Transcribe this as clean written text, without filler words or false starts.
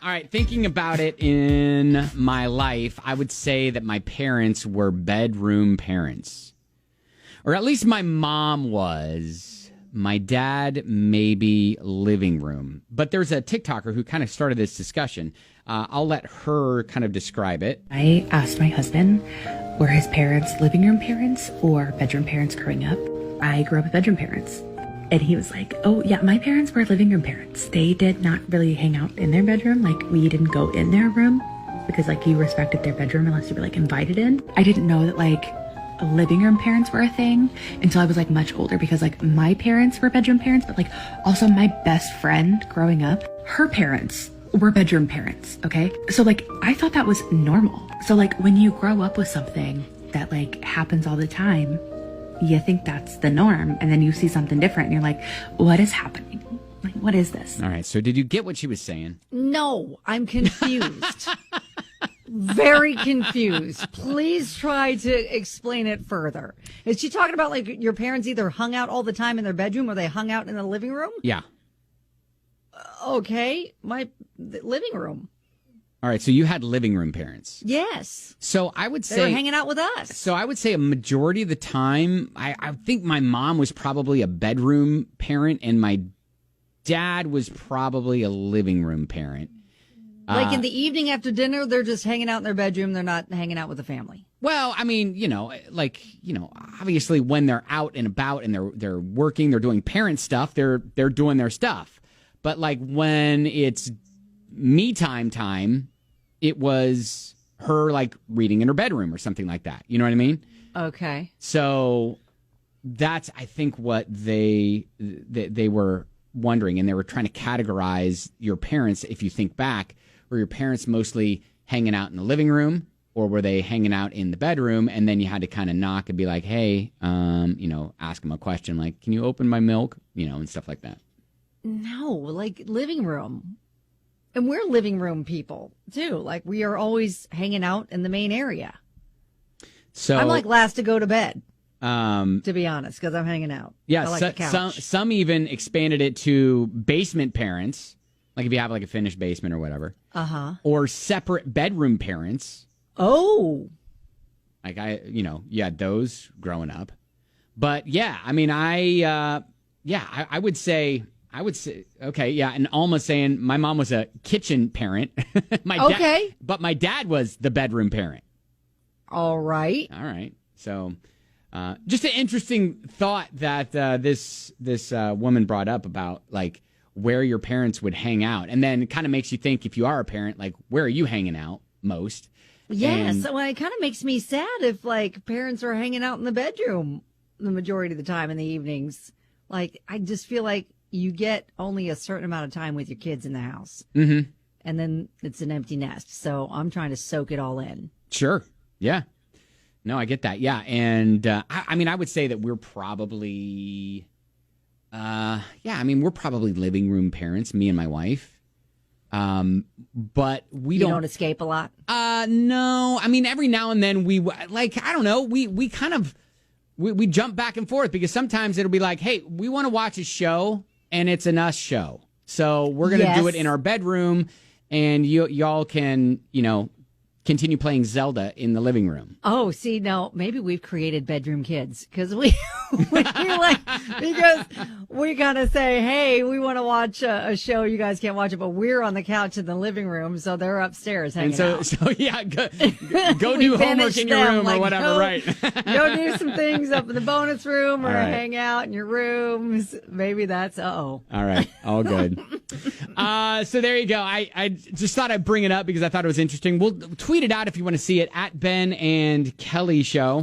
All right, thinking about it in my life, I would say that my parents were bedroom parents. Or at least my mom was. My dad, maybe living room. But there's a TikToker who kind of started this discussion. I'll let her kind of describe it. I asked my husband, were his parents living room parents or bedroom parents growing up? I grew up with bedroom parents. And he was like, oh, yeah, my parents were living room parents. They did not really hang out in their bedroom. Like, we didn't go in their room because, like, you respected their bedroom unless you were, like, invited in. I didn't know that, like, living room parents were a thing until I was, like, much older because, like, my parents were bedroom parents, but, like, also my best friend growing up, her parents were bedroom parents, okay? So, like, I thought that was normal. So, like, when you grow up with something that, like, happens all the time, you think that's the norm, and then you see something different, and you're like, what is happening? Like, what is this? All right, so did you get what she was saying? No, I'm confused. Very confused. Please try to explain it further. Is she talking about, like, your parents either hung out all the time in their bedroom or they hung out in the living room? Yeah. Okay, living room. All right, so you had living room parents. Yes. So I would say they were hanging out with us. So I would say a majority of the time, I think my mom was probably a bedroom parent and my dad was probably a living room parent. Like in the evening after dinner, they're just hanging out in their bedroom. They're not hanging out with the family. Well, I mean, obviously when they're out and about and they're working, they're doing parent stuff, they're doing their stuff. But like when it's me time, it was her like reading in her bedroom or something like that. You know what I mean? Okay. So that's, I think, what they were wondering, and they were trying to categorize your parents. If you think back, were your parents mostly hanging out in the living room, or were they hanging out in the bedroom? And then you had to kind of knock and be like, hey, ask them a question like, can you open my milk? And stuff like that. No, like living room. And we're living room people, too. Like, we are always hanging out in the main area. So I'm like last to go to bed, to be honest, because I'm hanging out. Yeah, I like the couch. some even expanded it to basement parents, like if you have like a finished basement or whatever. Uh-huh. Or separate bedroom parents. Oh. Like you had those growing up. But yeah, I mean, I would say... okay, yeah, and Alma's saying my mom was a kitchen parent. But my dad was the bedroom parent. All right. So, just an interesting thought that this woman brought up about like where your parents would hang out, and then it kind of makes you think, if you are a parent, like where are you hanging out most? Yes, well, it kind of makes me sad if like parents are hanging out in the bedroom the majority of the time in the evenings. Like, I just feel like you get only a certain amount of time with your kids in the house. Mm-hmm. And then it's an empty nest. So I'm trying to soak it all in. Sure. Yeah. No, I get that. Yeah. And I would say that we're probably, we're probably living room parents, me and my wife. But we don't escape a lot? No. I mean, every now and then we kind of, we jump back and forth because sometimes it'll be like, hey, we want to watch a show. And it's an us show. So we're going to do it in our bedroom, and y'all can, continue playing Zelda in the living room. Oh, see, no, maybe we've created bedroom kids because we gotta say, hey, we want to watch a show. You guys can't watch it, but we're on the couch in the living room, so they're upstairs hanging out. So yeah, go do homework in your room or whatever, right? Go do some things up in the bonus room or hang out in your rooms. Maybe that's All right, all good. So there you go. I just thought I'd bring it up because I thought it was interesting. We'll tweet it out if you want to see it at Ben and Kelly Show.